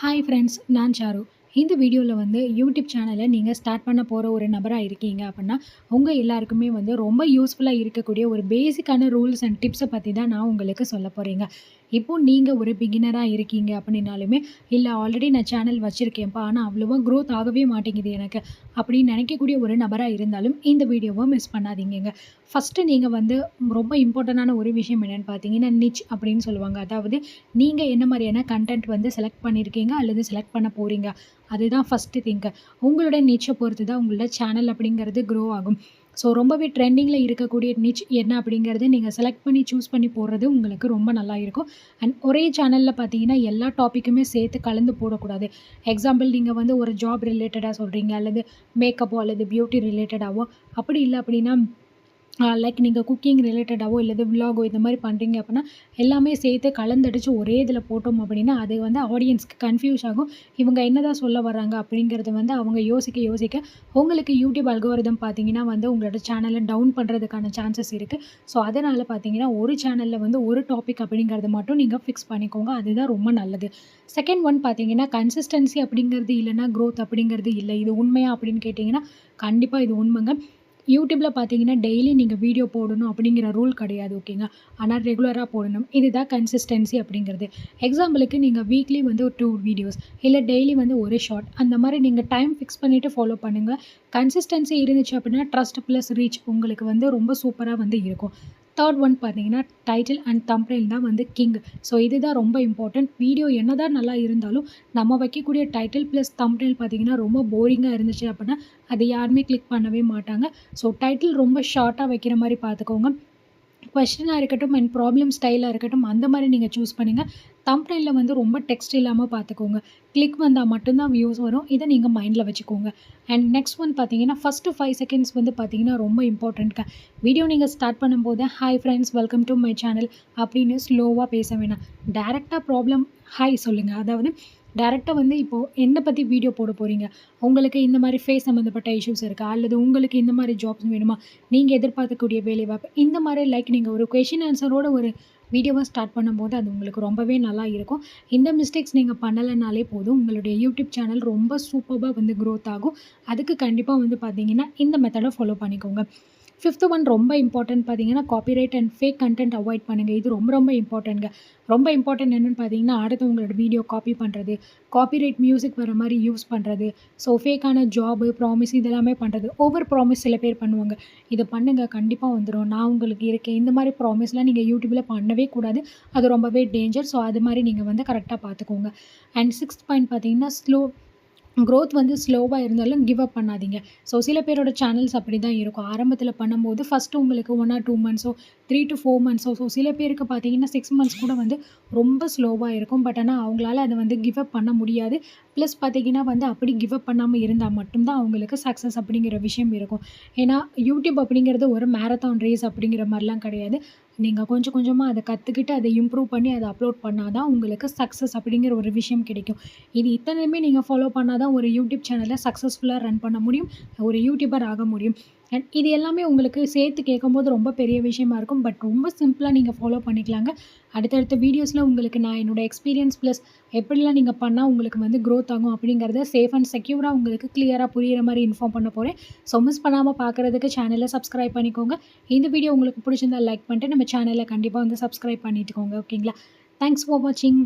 Hi friends, நான் sir. இந்த வீடியோவில் வந்து யூடியூப் சேனலை நீங்கள் ஸ்டார்ட் பண்ண போகிற ஒரு நபராக இருக்கீங்க அப்படின்னா, உங்கள் எல்லாருக்குமே வந்து ரொம்ப யூஸ்ஃபுல்லாக இருக்கக்கூடிய ஒரு பேசிக்கான ரூல்ஸ் அண்ட் டிப்ஸை பற்றி தான் நான் உங்களுக்கு சொல்ல போகிறேங்க. இப்போது நீங்கள் ஒரு பிகினராக இருக்கீங்க அப்படின்னாலுமே, இல்லை ஆல்ரெடி நான் சேனல் வச்சுருக்கேன்ப்பா ஆனால் அவ்வளோவா க்ரோத் ஆகவே மாட்டேங்குது எனக்கு அப்படின்னு நினைக்கக்கூடிய ஒரு நபராக இருந்தாலும் இந்த வீடியோவை மிஸ் பண்ணாதீங்கங்க. ஃபஸ்ட்டு நீங்கள் வந்து ரொம்ப இம்பார்ட்டண்டான ஒரு விஷயம் என்னென்னு பார்த்தீங்கன்னா, நிச் அப்படின்னு சொல்லுவாங்க. அதாவது நீங்கள் என்ன மாதிரியான கன்டென்ட் வந்து செலக்ட் பண்ணியிருக்கீங்க அல்லது செலக்ட் பண்ண போகிறீங்க, அதுதான் ஃபஸ்ட்டு திங்க். உங்களோட நிச்சை பொறுத்து தான் உங்களோட சேனல் அப்படிங்கிறது க்ரோ ஆகும். ஸோ ரொம்பவே ட்ரெண்டிங்கில் இருக்கக்கூடிய நிச் என்ன அப்படிங்கிறத நீங்கள் செலக்ட் பண்ணி சூஸ் பண்ணி போடுறது உங்களுக்கு ரொம்ப நல்லா இருக்கும். அண்ட் ஒரே சேனலில் பார்த்தீங்கன்னா எல்லா டாப்பிக்குமே சேர்த்து கலந்து போடக்கூடாது. எக்ஸாம்பிள் நீங்கள் வந்து ஒரு ஜாப் ரிலேட்டடாக சொல்கிறீங்க அல்லது மேக்கப்போ அல்லது பியூட்டி ரிலேட்டடாவோ, அப்படி இல்லை அப்படின்னா லைக் நீங்கள் குக்கிங் ரிலேட்டடாவோ இல்லது விலாகோ இந்த மாதிரி பண்ணுறீங்க அப்படின்னா, எல்லாமே சேர்த்து கலந்தடிச்சு ஒரே இதில் போட்டோம் அப்படின்னா, அது வந்து ஆடியன்ஸ்க்கு கன்ஃப்யூஸ் ஆகும். இவங்க என்னதான் சொல்ல வராங்க அப்படிங்கிறத வந்து அவங்க யோசிக்க யோசிக்க உங்களுக்கு யூடியூப் அல்கோரிதம் பார்த்தீங்கன்னா வந்து உங்களோட சேனலை டவுன் பண்ணுறதுக்கான சான்சஸ் இருக்குது. ஸோ அதனால் பார்த்தீங்கன்னா ஒரு சேனலில் வந்து ஒரு டாபிக் அப்படிங்கிறத மட்டும் நீங்கள் ஃபிக்ஸ் பண்ணிக்கோங்க. அதுதான் ரொம்ப நல்லது. செகண்ட் ஒன் பார்த்தீங்கன்னா, கன்சிஸ்டன்சி அப்படிங்கிறது இல்லைன்னா க்ரோத் அப்படிங்கிறது இல்லை. இது உண்மையா அப்படின்னு கேட்டிங்கன்னா, கண்டிப்பாக இது உண்மைங்க. யூடியூப்பில் பார்த்தீங்கன்னா டெய்லி நீங்கள் வீடியோ போடணும் அப்படிங்கிற ரூல் கிடையாது, ஓகேங்க. ஆனால் ரெகுலராக போடணும். இதுதான் கன்சிஸ்டன்சி அப்படிங்கிறது. எக்ஸாம்பிளுக்கு நீங்கள் வீக்லி வந்து ஒரு 2 வீடியோஸ் இல்லை டெய்லி வந்து ஒரு ஷார்ட் அந்த மாதிரி நீங்கள் டைம் ஃபிக்ஸ் பண்ணிவிட்டு ஃபாலோ பண்ணுங்கள். கன்சிஸ்டன்சி இருந்துச்சு அப்படின்னா ட்ரஸ்ட் ப்ளஸ் ரீச் உங்களுக்கு வந்து ரொம்ப சூப்பராக வந்து இருக்கும். தேர்ட் ஒன் பார்த்தீங்கன்னா, டைட்டில் அண்ட் தம்ப்நெயில் தான் வந்து கிங். ஸோ இதுதான் ரொம்ப இம்பார்ட்டன்ட். வீடியோ என்னதான் நல்லா இருந்தாலும் நம்ம வைக்கக்கூடிய டைட்டில் ப்ளஸ் தம்ப்நெயில் பார்த்தீங்கன்னா ரொம்ப போரிங்காக இருந்துச்சு அப்படின்னா அது யாருமே கிளிக் பண்ணவே மாட்டாங்க. ஸோ டைட்டில் ரொம்ப ஷார்ட்டாக வைக்கிற மாதிரி பார்த்துக்கோங்க. கொஸ்டினாக இருக்கட்டும் அண்ட் ப்ராப்ளம் ஸ்டைலாக இருக்கட்டும் அந்த மாதிரி நீங்கள் சூஸ் பண்ணுங்கள். தம்ப்நெயிலில் வந்து ரொம்ப டெக்ஸ்ட் இல்லாமல் பார்த்துக்கோங்க. கிளிக் வந்தால் மட்டும்தான் வியூஸ் வரும். இதை நீங்கள் மைண்டில் வச்சுக்கோங்க. அண்ட் நெக்ஸ்ட் ஒன் பார்த்தீங்கன்னா, ஃபஸ்ட்டு 5 செகண்ட்ஸ் வந்து பார்த்தீங்கன்னா ரொம்ப இம்பார்ட்டன்ட்ங்க. வீடியோ நீங்கள் ஸ்டார்ட் பண்ணும்போது hi friends, welcome to my channel அப்படின்னு ஸ்லோவாக பேச வேணாம். டைரெக்டாக ப்ராப்ளம் ஹாய் சொல்லுங்கள். அதாவது டைரெக்டாக வந்து இப்போது என்ன பற்றி வீடியோ போட போகிறீங்க, உங்களுக்கு இந்த மாதிரி ஃபேஸ் சம்மந்தப்பட்ட இஷ்யூஸ் இருக்கா, அல்லது உங்களுக்கு இந்த மாதிரி ஜாப்ஸ் வேணுமா, நீங்கள் எதிர்பார்க்கக்கூடிய வேலைவாய்ப்பு, இந்த மாதிரி லைக் நீங்கள் ஒரு கொஷின் ஆன்சரோட ஒரு வீடியோவை ஸ்டார்ட் பண்ணும்போது அது உங்களுக்கு ரொம்பவே நல்லா இருக்கும். இந்த மிஸ்டேக்ஸ் நீங்கள் பண்ணலைனாலே போதும், உங்களுடைய யூடியூப் சேனல் ரொம்ப சூப்பராக வந்து க்ரோத் ஆகும். அதுக்கு கண்டிப்பாக வந்து பார்த்தீங்கன்னா இந்த மெத்தடை ஃபாலோ பண்ணிக்கோங்க. ஃபிஃப்த்து ஒன் ரொம்ப இம்பார்ட்டன்ட் பார்த்தீங்கன்னா, copyright and fake content avoid பண்ணுங்கள். இது ரொம்ப ரொம்ப இம்பார்ட்டன்ட்ங்க. ரொம்ப இம்பார்ட்டன்ட் என்னென்னு பார்த்தீங்கன்னா, அடுத்தவங்களோட வீடியோ காப்பி பண்ணுறது, காப்பிரைட் மியூசிக் வர மாதிரி யூஸ் பண்ணுறது, ஸோ ஃபேக்கான ஜாபு, ப்ராமிஸ் இதெல்லாமே பண்ணுறது. ஓவர் ப்ராமிஸ் சில பேர் பண்ணுவாங்க. இதை பண்ணுங்கள் கண்டிப்பாக வந்துடும், நான் உங்களுக்கு இருக்கேன், இந்த மாதிரி ப்ராமிஸ்லாம் நீங்கள் யூடியூப்பில் பண்ணவே கூடாது. அது ரொம்பவே டேஞ்சர். ஸோ அது மாதிரி நீங்கள் வந்து கரெக்டாக பார்த்துக்கோங்க. அண்ட் சிக்ஸ்த் பாயிண்ட் பார்த்தீங்கன்னா, க்ரோத் வந்து ஸ்லோவாக இருந்தாலும் கிவ் அப் பண்ணாதீங்க. ஸோ சில பேரோட சேனல்ஸ் அப்படி தான் இருக்கும். ஆரம்பத்தில் பண்ணும்போது ஃபஸ்ட்டு உங்களுக்கு 1 ஆர் 2 மந்த்ஸோ 3 to 4 மந்த்ஸோ, ஸோ சில பேருக்கு பார்த்தீங்கன்னா 6 மந்த்ஸ் கூட வந்து ரொம்ப ஸ்லோவாக இருக்கும். பட் ஆனால் அவங்களால அதை வந்து கிவ் அப் பண்ண முடியாது. ப்ளஸ் பார்த்தீங்கன்னா வந்து அப்படி கிவ் அப் பண்ணாமல் இருந்தால் மட்டும்தான் அவங்களுக்கு சக்ஸஸ் அப்படிங்கிற விஷயம் இருக்கும். ஏன்னா யூடியூப் அப்படிங்கிறது ஒரு மேரத்தான் ரேஸ் அப்படிங்கிற மாதிரிலாம் கிடையாது. நீங்கள் கொஞ்சம் கொஞ்சமாக அதை கற்றுக்கிட்டு அதை இம்ப்ரூவ் பண்ணி அதை அப்லோட் பண்ணால் தான் உங்களுக்கு சக்ஸஸ் அப்படிங்கிற ஒரு விஷயம் கிடைக்கும். இது இத்தனையுமே நீங்கள் ஃபாலோ பண்ணால் தான் ஒரு யூடியூப் சேனலை சக்ஸஸ்ஃபுல்லாக ரன் பண்ண முடியும், ஒரு யூடியூபர் ஆக முடியும். அண்ட் இது எல்லாமே உங்களுக்கு சேர்த்து கேட்கும்போது ரொம்ப பெரிய விஷயமா இருக்கும். பட் ரொம்ப சிம்பிளாக நீங்கள் ஃபாலோ பண்ணிக்கலாங்க. அடுத்தடுத்த வீடியோஸில் உங்களுக்கு நான் என்னோடய எக்ஸ்பீரியன்ஸ் ப்ளஸ் எப்படிலாம் நீங்கள் பண்ணால் உங்களுக்கு வந்து க்ரோத் ஆகும் அப்படிங்கிறத சேஃப் அண்ட் செக்யூராக உங்களுக்கு கிளியராக புரிகிற மாதிரி இன்ஃபார்ம் பண்ண போகிறேன். ஸோ மிஸ் பண்ணாமல் பார்க்குறதுக்கு சேனலை சப்ஸ்கிரைப் பண்ணிக்கோங்க. இந்த வீடியோ உங்களுக்கு பிடிச்சிருந்தா லைக் பண்ணிட்டு நம்ம சேனலை கண்டிப்பாக வந்து சப்ஸ்கிரைப் பண்ணிட்டுக்கோங்க, ஓகேங்களா. தேங்க்ஸ் ஃபார் வாட்சிங்.